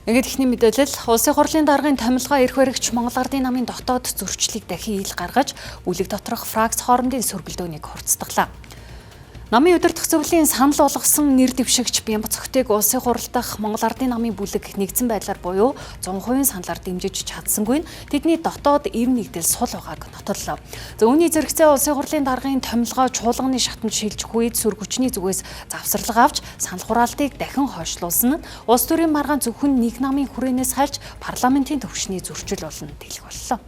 Ингээд ихний мэдээлэл улсын хурлын даргын томилгоо эрх баригч Монгол Ардын намын дотоод зөрчлийг дахин ил гаргаж бүлэг доторх фракц хоорондын сөргөлдөөнийг хурцдаглаа. Намын удирдах зөвлөлийн санал болгосон нэр дэвшигч Бямбацогтыг улсын хурал дахь Монгол Ардын намын бүлэг нэгдсэн байдлаар буюу 100% саналаар дэмжиж чадсангүй нь тэдний дотоод эв нэгдэл сул байгааг нотоллоо. За үүний зэрэгцээ улсын хурлын даргын томилгоо чуулганы шатанд шилжих үед сүр хүчний зүгээс завсарлага авч санал хураалтыг дахин хойшлуулсан нь улс төрийн маргаан зөвхөн нэг намын хүрээнээс хальж парламентын төвшний зөрчил болно тэлэх боллоо.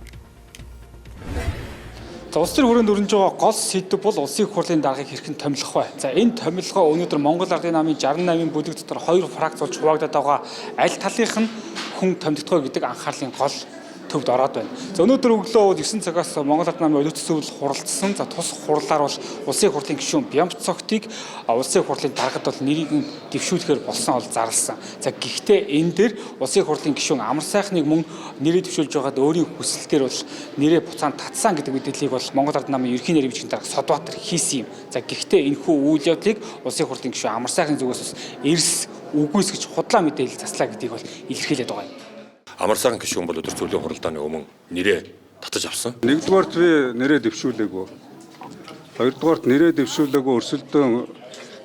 Улс төр хүрээнд өрнөж байгаа гол сэдв бол улсын хурлын даргаыг хэрхэн томилох вэ? За энэ томилгоо өнөөдөр Монгол Ардын намын 68-ын бүлэг дотор 2 фракц болж хуваагдаад байгаа аль талынх нь хүн томилдох вэ гэдэг анхаарлын гол төвд ороод байна. За өнөөдөр өглөө 9 цагаас Монгол Ардын намын олонц зөвлөл хуралдсан. За тус хурлаар бол улсын хурлын гишүүн Бямбацогтыг улсын хурлын даргад бол нэрийг нь дэвшүүлэхээр болсон бол зарласан. За гэхдээ энэ дээр улсын хурлын гишүүн Амар сайхныг мөн нэрээ дэвшүүлж байгаад өөрийн хүсэлтээр бол нэрээ буцаанд татсан гэдэг мэдээллийг бол Монгол Ардын намын ерөнхий нэрийн бичгийн дарга Содбаатар хийсэн юм. За гэхдээ энэхүү үйл явдлыг улсын хурлын гишүүн Амар сайхны зүгээс эрс үгүйсгэж худлаа мэдээлэл заслаа гэдгийг бол илэрхийлээд байгаа юм. Амар сайхан гишүүн бол өдөр зөвлөлийн хуралдааны өмнө нэрээ татаж авсан. Нэгдүгээрт би нэрээ дэвшүүлээгүй. Хоёрдугаарт нэрээ дэвшүүлээгүй өрсөлдөөн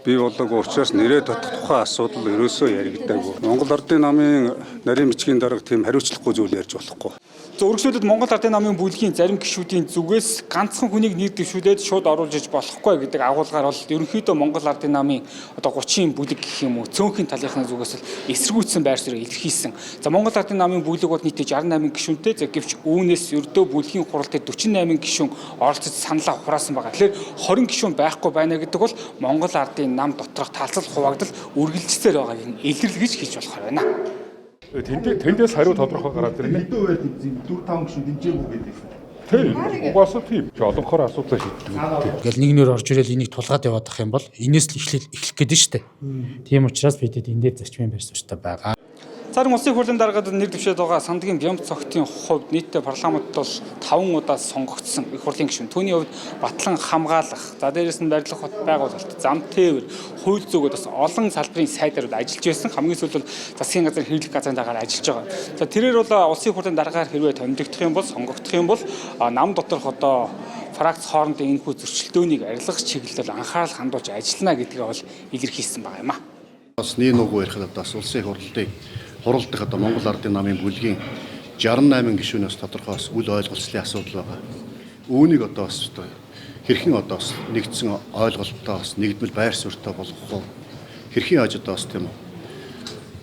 бий болоогүй учраас нэрээ татах тухай асуудал ерөөсөө яригдаагүй. Монгол Ардын намын нарийн бичгийн дарга тийм хариуцлагагүй зүйл ярьж болохгүй. За өргөжлөлд Монгол Ардын намын бүлгийн зарим гишүүдийн зүгээс ганцхан хүнийг нэр дэвшүүлээд шууд оруулж иж болохгүй гэдэг агуулгаар бол ерөнхийдөө Монгол Ардын намын одоо 30-ын бүлэг гэх юм уу цөөнхийн талынхны зүгээс л эсэргүүцсэн байр суурийг илэрхийлсэн. За Монгол Ардын намын бүлэг бол нийтдээ 68 гишүүнтэй. За гэвч үүнээс ердөө бүлгийн хурал дээр 48 гишүүн оролцож саналаа хураасан байгаа. Тэгэхээр 20 гишүүн байхгүй байна гэдэг бол Монгол Ардын нам доторх талцал хуваагдал үргэлжлэлээр байгааг илэрлэгэж хэлж болохоор байна. Тэндээс хариу тодорхой гараад ирнэ. Хэдэн байд 4-5 гишүүн дэмжээгүй гэдэг. Тийм. Угаасаа тийм. Олонхоор асуудал шийддэг. Ингээл нэг нэр орж ирэл энийг тулгаад яваад ах юм бол энэс л эхлэх гээд нь штэ. Тийм учраас бид эндээ зарчмын байр суурьтай байгаа. Цаарын улсын хурлын даргад нэр дэвшээд байгаа Сандгийн Бямбацогтын хувьд нийтдээ парламентд бол 5 удаа сонгогдсон их хурлын гишүүн. Түүний хувьд Батлан хамгаалах, за дээрээс нь барилга хот байгуулалт, зам тээвэр, хууль зүйн бас олон салбарын сайдаар ажиллаж байсан. Хамгийн сүүлд бол засгийн газрын хэрэглэх газрын дараагаар ажиллаж байгаа. За тэрээр бол улсын хурлын дараагаар хэрвээ томилогдох юм бол, сонгогдох юм бол нам доторх одоо фракц хоорондын энэхүү зөрчилдөөнийг арилгах чиглэлд анхаарал хандуулж ажиллана гэдгээ бол илэрхийлсэн байгаа юм а. Бас нэг нүгөө ярих л бас улсын хурлыг хуралдах одоо Монгол Ардын намын бүлгийн 68 гишүүнээс тодорхойлсон үл ойлголцлын асуудал байгаа. Үүнийг одоо бас хэрхэн одоо бас нэгдсэн ойлголттой бас нэгдмэл байр суурьтай болгох хэрхэн яаж одоо бас тийм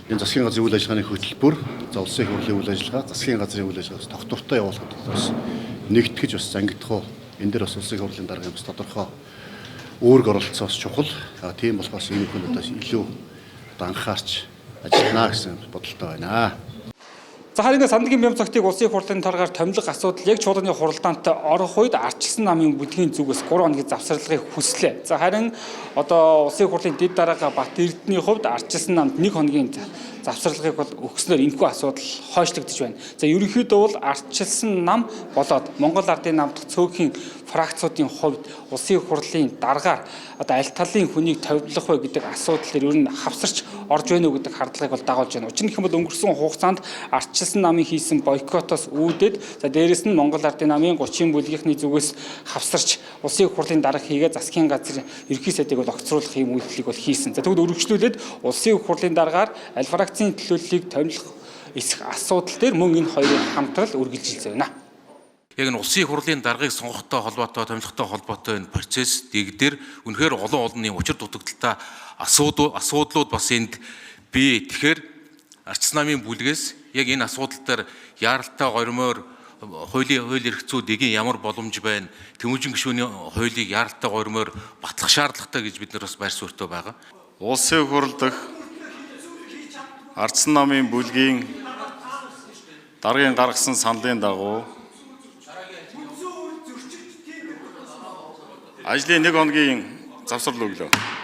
энэ засгийн газрын үйл ажиллагааны хөтөлбөр, за улсын хурлын үйл ажиллагаа, засгийн газрын үйл ажиллагааг тогтвортой явуулахад бас нэгтгэж бас зангидах уу. Энэ дээр бас улсын хурлын даргын бас тодорхой үүрэг оролцоос чухал. Тийм болохоос энэ хүн одоо илүү анхаарч ажиллана гэсэн бодолтой байна. За харин Сандгийн Бямбацогтыг улсын хурлын даргаар томилох асуудал яг чуулганы хуралдаанд орох үед ардчилсан намын бүлгийн зүгээс 3 хоногийн завсралгыг хүслээ. За харин одоо улсын хурлын дэд дарга Бат Эрдэнэний хувьд ардчилсан намд 1 хоногийн завсралгыг бол өгснөөр энэхүү асуудал хойшлогдож байна. За ерөнхийдөө бол ардчилсан нам болоод Монгол Ардын намд цөөхөн фракцуудын хувьд улсын хурлын даргаар одоо аль талын хүнийг товлох вэ гэдэг асуудал дээр ер нь хавсарч орж байна уу гэдэг хардлагыг бол дагуулж байна. Учир нь гэх юм бол өнгөрсөн хугацаанд ардчилсан намын хийсэн бойкотоос үүдээд за дээрэс нь Монгол Ардын намын 30-ын бүлгийнхний зүгээс хавсарч улсын хурлын дарга хийгээ засгийн газрын ерөнхий сайдыг бол огцруулах юм үйлдэлийг бол хийсэн. За тэгвэл өргөжлүүлээд улсын хурлын даргаар аль фракцийн төлөөллийг томилох эсэх асуудал дээр мөн энэ хоёрын хамтрал үргэлжилж байна. Яг нь улсын хурлын даргыг сонгохтой холбоотой, томилохтой холбоотой энэ процесс дээр үнэхээр олон учир дутагдaltaй асуудлууд бас энд бий. Тэгэхээр ардчилсан намын бүлгээс яг энэ асуудал дээр яаралтай гормоор хууль эрх зүй дэгийн ямар боломж байна? Тэмүүжин гишүүний хуулийг яаралтай гормоор батлах шаардлагатай гэж бид нар бас байр суурьтай байгаа. Улсын хурал дахь ардчилсан намын бүлгийн даргын гаргасан саналын дагуу ажлын 1 хоногийн завсрал өглөө.